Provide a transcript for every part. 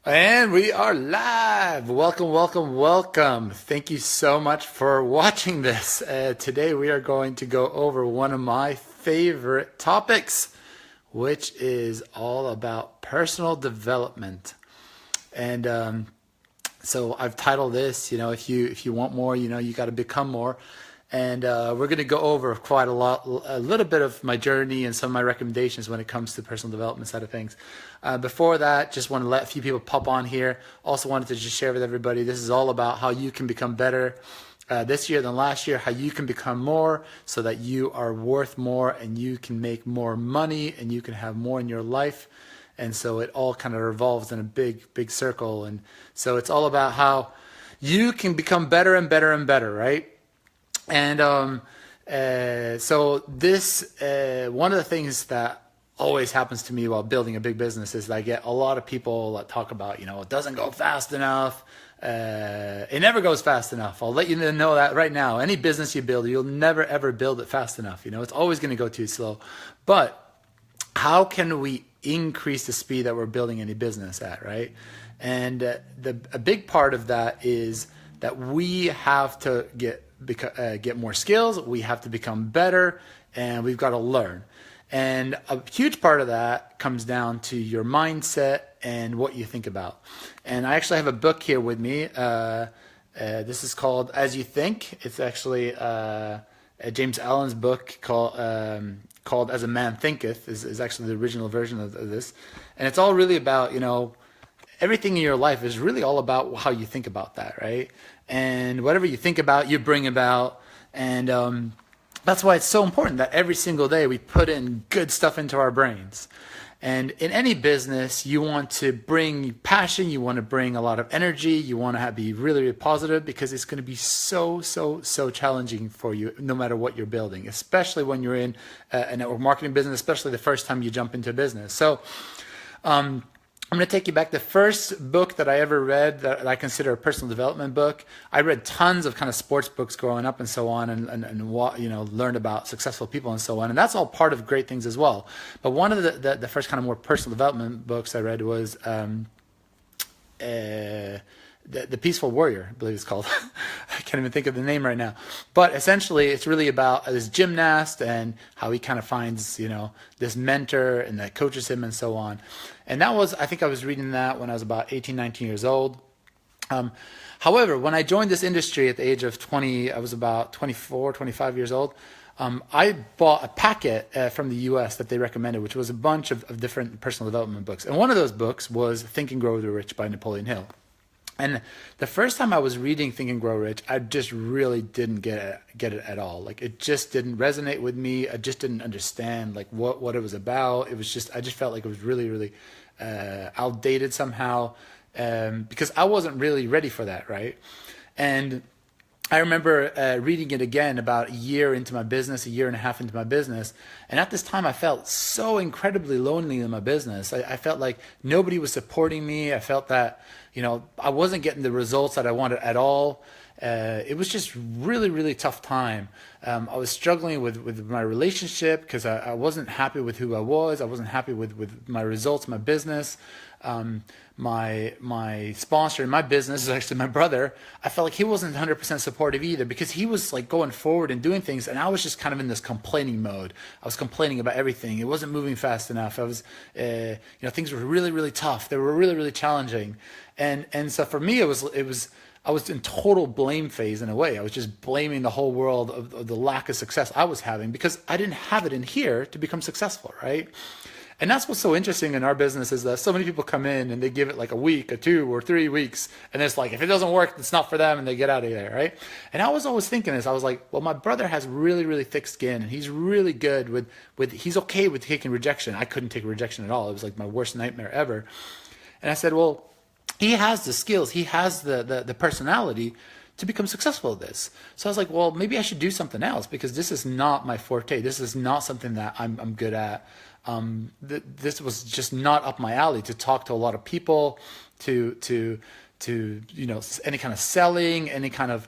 And we are live. Welcome, welcome, welcome. Thank you so much for watching this. Today we are going to go over one of my favorite topics, which is all about personal development. And so I've titled this, if you want more, you got to become more. And we're going to go over quite a little bit of my journey and some of my recommendations when it comes to the personal development side of things. Before that, just want to let a few people pop on here. Also wanted to just share with everybody, this is all about how you can become better this year than last year, how you can become more so that you are worth more and you can make more money and you can have more in your life. And so it all kind of revolves in a big circle. And so it's all about how you can become better and better and better, right? And so this, one of the things that always happens to me while building a big business is that I get a lot of people that talk about, it doesn't go fast enough. It never goes fast enough. I'll let you know that right now. Any business you build, you'll never ever build it fast enough. It's always going to go too slow. But how can we increase the speed that we're building any business at, right? And a big part of that is that we have to get more skills, we have to become better, and we've got to learn. And a huge part of that comes down to your mindset and what you think about. And I actually have a book here with me. This is called As You Think. It's actually James Allen's book called As a Man Thinketh is actually the original version of this. And it's all really about, everything in your life is really all about how you think about that, right? And whatever you think about, you bring about. And that's why it's so important that every single day we put in good stuff into our brains. And in any business, you want to bring passion, you want to bring a lot of energy, you want to be really, really positive, because it's going to be so challenging for you no matter what you're building, especially when you're in a network marketing business, especially the first time you jump into business. So I'm going to take you back. The first book that I ever read that I consider a personal development book. I read tons of kind of sports books growing up and so on, and learned about successful people and so on. And that's all part of great things as well. But one of the first kind of more personal development books I read was the Peaceful Warrior, I believe it's called. I can't even think of the name right now. But essentially, it's really about this gymnast and how he kind of finds, this mentor and that coaches him and so on. And I think I was reading that when I was about 18, 19 years old. However, when I joined this industry at the age of 20, I was about 24, 25 years old. I bought a packet from the US that they recommended, which was a bunch of different personal development books. And one of those books was Think and Grow Rich by Napoleon Hill. And the first time I was reading Think and Grow Rich, I just really didn't get it at all. Like, it just didn't resonate with me. I just didn't understand what it was about. It was just, I just felt like it was really outdated somehow, because I wasn't really ready for that, right? And I remember reading it again about a year into my business, a year and a half into my business. And at this time, I felt so incredibly lonely in my business. I felt like nobody was supporting me. I felt that, I wasn't getting the results that I wanted at all. It was just really tough time. I was struggling with my relationship because I wasn't happy with who I was. I wasn't happy with my results, my business. My sponsor in my business is actually my brother. I felt like he wasn't 100% supportive either, because he was like going forward and doing things, and I was just kind of in this complaining mode. I was complaining about everything. It wasn't moving fast enough. I was, things were really tough. They were really challenging, and so for me, I was in total blame phase in a way. I was just blaming the whole world of the lack of success I was having, because I didn't have it in here to become successful, right? And that's what's so interesting in our business, is that so many people come in and they give it like a week or 2 or 3 weeks, and it's like, if it doesn't work, it's not for them, and they get out of there, right? And I was always thinking this. I was like, well, my brother has really thick skin, and he's really good with he's okay with taking rejection. I couldn't take rejection at all. It was like my worst nightmare ever. And I said, well, he has the skills, he has the personality to become successful at this. So I was like, well, maybe I should do something else, because this is not my forte. This is not something that I'm good at. This was just not up my alley, to talk to a lot of people, to any kind of selling, any kind of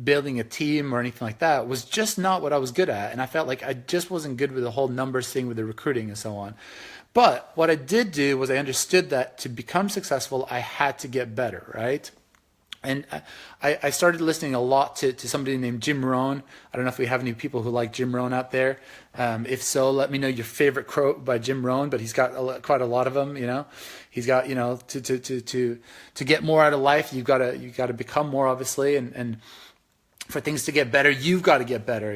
building a team or anything like that was just not what I was good at. And I felt like I just wasn't good with the whole numbers thing with the recruiting and so on. But what I did do was I understood that to become successful, I had to get better, right? And I started listening a lot to somebody named Jim Rohn. I don't know if we have any people who like Jim Rohn out there. If so, let me know your favorite quote by Jim Rohn. But he's got quite a lot of them. He's got to get more out of life, you gotta become more, obviously, and for things to get better, you've got to get better.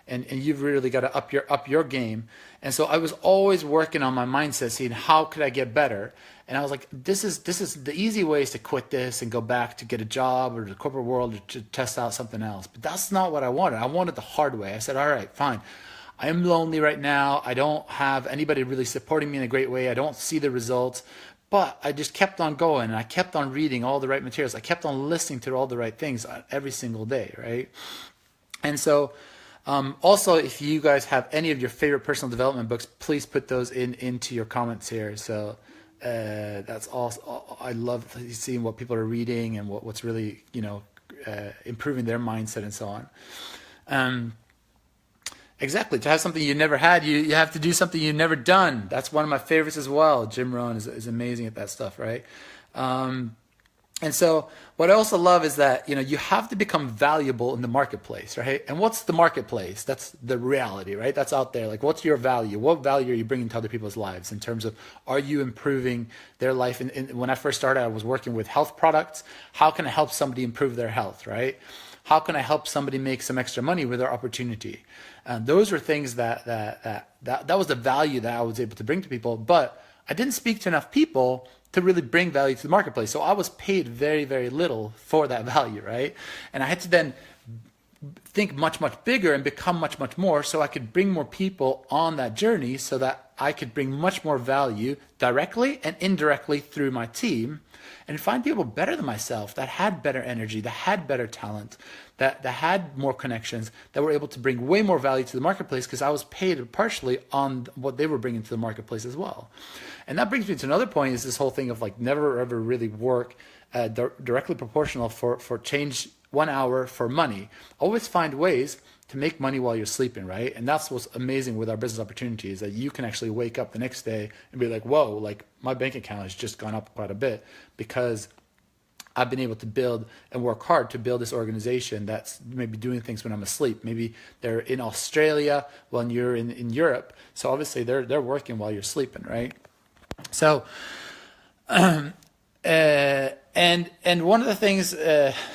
And you've really got to up your game. And so I was always working on my mindset, seeing how could I get better. And I was like, this is the easy way is to quit this and go back to get a job or the corporate world or to test out something else. But that's not what I wanted. I wanted the hard way. I said, all right, fine. I am lonely right now. I don't have anybody really supporting me in a great way. I don't see the results. But I just kept on going, and I kept on reading all the right materials. I kept on listening to all the right things every single day, right? And so also, if you guys have any of your favorite personal development books, please put those into your comments here. So that's also, I love seeing what people are reading and what's really improving their mindset and so on. Exactly. To have something you never had, you have to do something you've never done. That's one of my favorites as well. Jim Rohn is amazing at that stuff, right? And so what I also love is that, you have to become valuable in the marketplace, right? And what's the marketplace? That's the reality, right? That's out there. Like, what's your value? What value are you bringing to other people's lives in terms of, are you improving their life? And when I first started, I was working with health products. How can I help somebody improve their health, right? How can I help somebody make some extra money with their opportunity? Those were things that was the value that I was able to bring to people, but I didn't speak to enough people to really bring value to the marketplace. So I was paid very, very little for that value, right? And I had to then think much, much bigger and become much, much more so I could bring more people on that journey so that I could bring much more value directly and indirectly through my team and find people better than myself that had better energy, that had better talent, that had more connections, that were able to bring way more value to the marketplace because I was paid partially on what they were bringing to the marketplace as well. And that brings me to another point, is this whole thing of like never ever really work directly proportional for change 1 hour for money. Always find ways to make money while you're sleeping, right? And that's what's amazing with our business opportunities, that you can actually wake up the next day and be like, whoa, like my bank account has just gone up quite a bit because I've been able to build and work hard to build this organization that's maybe doing things when I'm asleep. Maybe they're in Australia when you're in Europe. So obviously they're working while you're sleeping, right? So, and one of the things,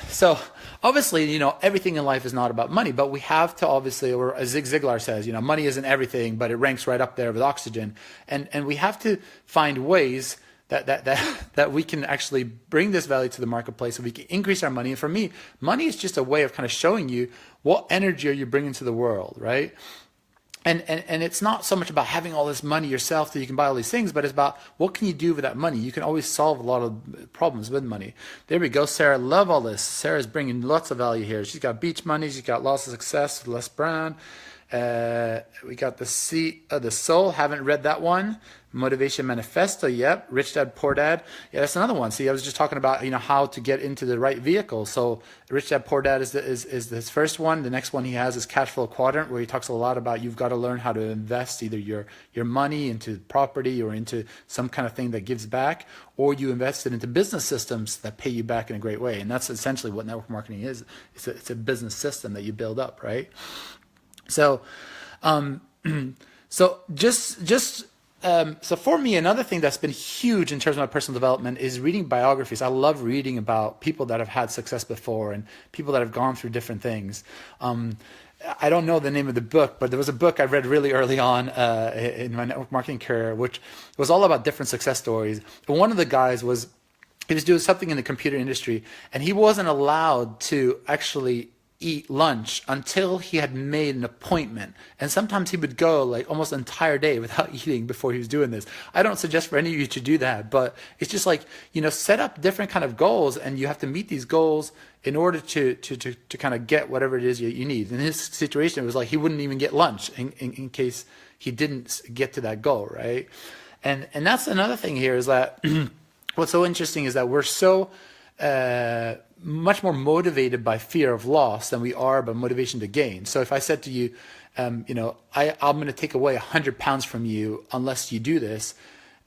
so obviously, everything in life is not about money, but we have to obviously, or as Zig Ziglar says, money isn't everything, but it ranks right up there with oxygen. And we have to find ways that we can actually bring this value to the marketplace so we can increase our money. And for me, money is just a way of kind of showing you what energy are you bringing to the world, right? And it's not so much about having all this money yourself that you can buy all these things, but it's about what can you do with that money. You can always solve a lot of problems with money. There we go, Sarah. Love all this. Sarah's bringing lots of value here. She's got beach money. She's got lots of success with Les Brown. We got the Seat of the Soul. Haven't read that one. Motivation Manifesto. Yep. Rich Dad Poor Dad. Yeah, that's another one. See, I was just talking about how to get into the right vehicle. So Rich Dad Poor Dad is his first one. The next one he has is Cash Flow Quadrant, where he talks a lot about you've got to learn how to invest either your money into property or into some kind of thing that gives back, or you invest it into business systems that pay you back in a great way. And that's essentially what network marketing is. It's a business system that you build up, right? So, so for me, another thing that's been huge in terms of my personal development is reading biographies. I love reading about people that have had success before and people that have gone through different things. I don't know the name of the book, but there was a book I read really early on in my network marketing career, which was all about different success stories. And one of the guys he was doing something in the computer industry, and he wasn't allowed to actually eat lunch until he had made an appointment. And sometimes he would go like almost an entire day without eating before he was doing this. I don't suggest for any of you to do that, but it's just like, set up different kind of goals, and you have to meet these goals in order to kind of get whatever it is you need. In his situation, it was like he wouldn't even get lunch in case he didn't get to that goal, right? And that's another thing here is that what's so interesting is that we're so much more motivated by fear of loss than we are by motivation to gain. So if I said to you, I'm going to take away 100 pounds from you unless you do this.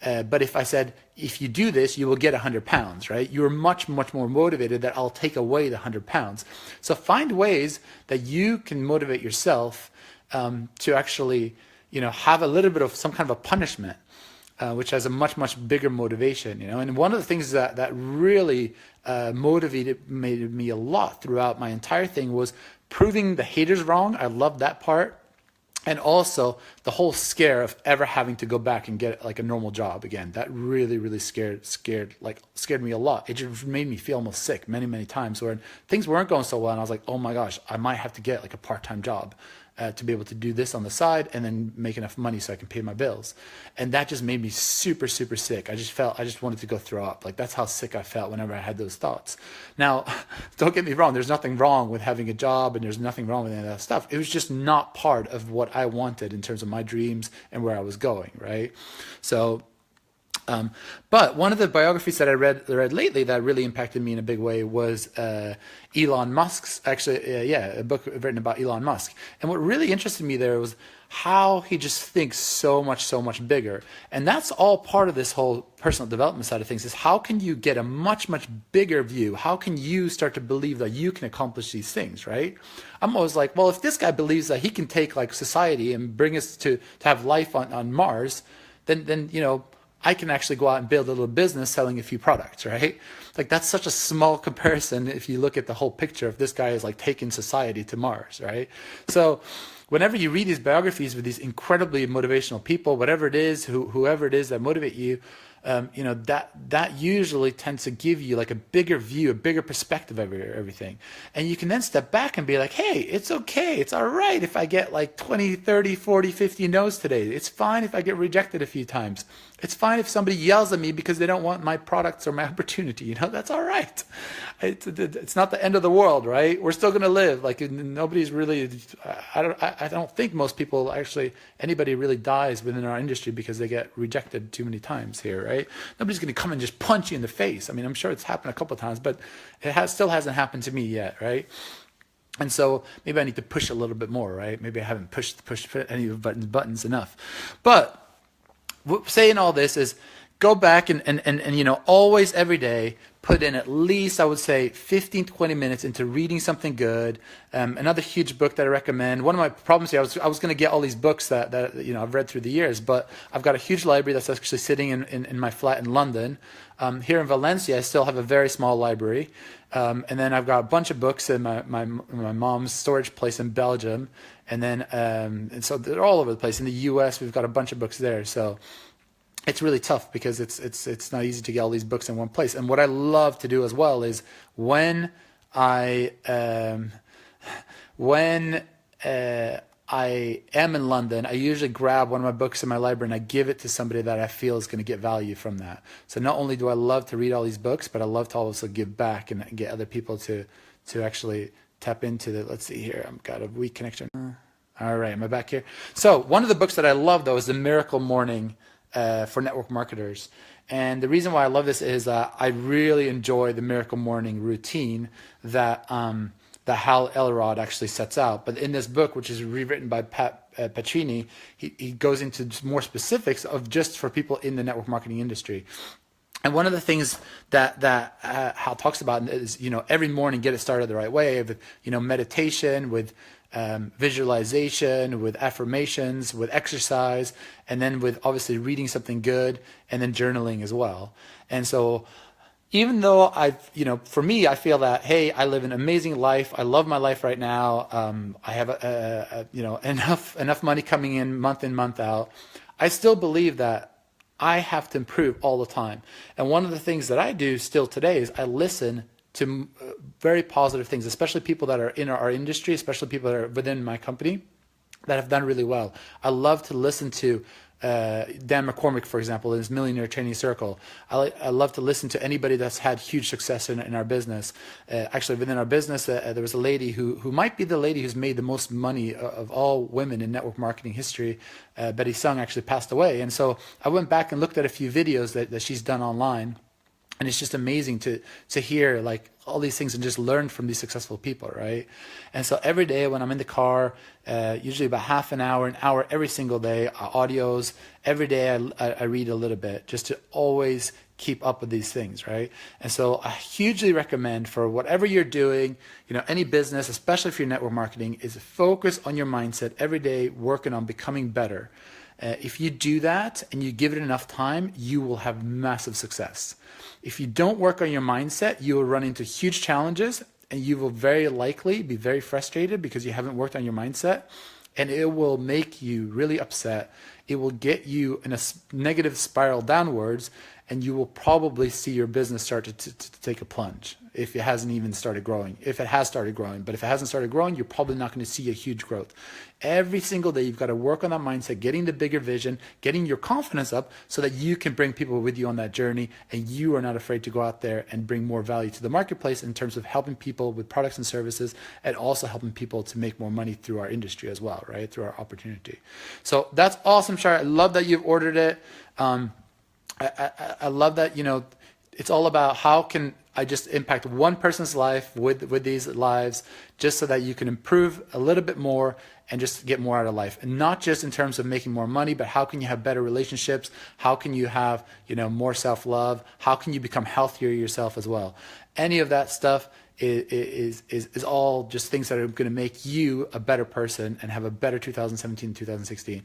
But if I said, if you do this, you will get 100 pounds, right? You're much, much more motivated that I'll take away the 100 pounds. So find ways that you can motivate yourself to actually, have a little bit of some kind of a punishment, which has a much, much bigger motivation, And one of the things that really motivated me a lot throughout my entire thing was proving the haters wrong. I loved that part. And also the whole scare of ever having to go back and get like a normal job again. That really, really scared me a lot. It just made me feel almost sick many, many times where things weren't going so well. And I was like, oh my gosh, I might have to get like a part-time job to be able to do this on the side and then make enough money so I can pay my bills. And that just made me super, super sick. I just wanted to go throw up. Like that's how sick I felt whenever I had those thoughts. Now, don't get me wrong. There's nothing wrong with having a job and there's nothing wrong with any of that stuff. It was just not part of what I wanted in terms of my dreams and where I was going, right? So, but one of the biographies that I read lately that really impacted me in a big way was Elon Musk's, a book written about Elon Musk. And what really interested me there was how he just thinks so much bigger. And that's all part of this whole personal development side of things, is how can you get a much bigger view? How can you start to believe that you can accomplish these things, right? I'm always like, well, if this guy believes that he can take like society and bring us to have life on Mars, then I can actually go out and build a little business selling a few products, right? Like that's such a small comparison if you look at the whole picture of this guy is like taking society to Mars, right? So whenever you read these biographies with these incredibly motivational people, whatever it is, whoever it is that motivate you, that usually tends to give you like a bigger view, a bigger perspective of everything. And you can then step back and be like, hey, it's okay. It's all right if I get like 20, 30, 40, 50 no's today. It's fine if I get rejected a few times. It's fine if somebody yells at me because they don't want my products or my opportunity. That's all right. It's not the end of the world, right? We're still going to live. Like nobody's really, I don't think most people actually, anybody really dies within our industry because they get rejected too many times here, right? Nobody's going to come and just punch you in the face. I mean, I'm sure it's happened a couple of times, but it still hasn't happened to me yet, right? And so maybe I need to push a little bit more, right? Maybe I haven't pushed any of the buttons enough. But saying all this is go back and always every day put in at least, I would say, 15, 20 minutes into reading something good. Another huge book that I recommend. One of my problems here, I was going to get all these books that I've read through the years, but I've got a huge library that's actually sitting in my flat in London. Here in Valencia, I still have a very small library. And then I've got a bunch of books in my mom's storage place in Belgium. And then, and so they're all over the place. In the US, we've got a bunch of books there. So it's really tough because it's not easy to get all these books in one place. And what I love to do as well is when I am in London, I usually grab one of my books in my library and I give it to somebody that I feel is going to get value from that. So not only do I love to read all these books, but I love to also give back and get other people to actually tap into the, let's see here, I've got a weak connection. All right, am I back here? So one of the books that I love though is The Miracle Morning for network marketers. And the reason why I love this is I really enjoy the Miracle Morning routine that Hal Elrod actually sets out. But in this book, which is rewritten by Pat Pacini, he goes into more specifics of just for people in the network marketing industry. And one of the things that Hal talks about is, every morning get it started the right way with, meditation, with visualization, with affirmations, with exercise, and then with obviously reading something good, and then journaling as well. And so even though for me, I feel that, hey, I live an amazing life. I love my life right now. I have enough money coming in, month out. I still believe that I have to improve all the time. And one of the things that I do still today is I listen to very positive things, especially people that are in our industry, especially people that are within my company that have done really well. I love to listen to Dan McCormick, for example, in his Millionaire Training Circle. I love to listen to anybody that's had huge success in our business. Actually, within our business, there was a lady who might be the lady who's made the most money of all women in network marketing history. Betty Sung actually passed away. And so I went back and looked at a few videos that she's done online. And it's just amazing to hear like all these things and just learn from these successful people, right? And so every day when I'm in the car, usually about half an hour every single day, audios. Every day I read a little bit just to always keep up with these things, right? And so I hugely recommend for whatever you're doing, any business, especially if you're network marketing, is focus on your mindset every day, working on becoming better. If you do that and you give it enough time, you will have massive success. If you don't work on your mindset, you will run into huge challenges and you will very likely be very frustrated because you haven't worked on your mindset, and it will make you really upset. It will get you in a negative spiral downwards, and you will probably see your business start to take a plunge if it hasn't even started growing. If it has started growing, but if it hasn't started growing, you're probably not going to see a huge growth. Every single day, you've got to work on that mindset, getting the bigger vision, getting your confidence up so that you can bring people with you on that journey, and you are not afraid to go out there and bring more value to the marketplace in terms of helping people with products and services, and also helping people to make more money through our industry as well, right? Through our opportunity. So that's awesome, Shar. I love that you've ordered it. I love that, it's all about how can I just impact one person's life with these lives, just so that you can improve a little bit more and just get more out of life. And not just in terms of making more money, but how can you have better relationships? How can you have, more self-love? How can you become healthier yourself as well? Any of that stuff is all just things that are going to make you a better person and have a better 2017, 2016.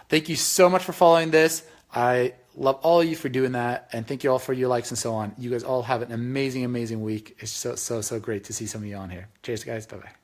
Thank you so much for following this. I love all of you for doing that, and thank you all for your likes and so on. You guys all have an amazing, amazing week. It's so great to see some of you on here. Cheers, guys. Bye-bye.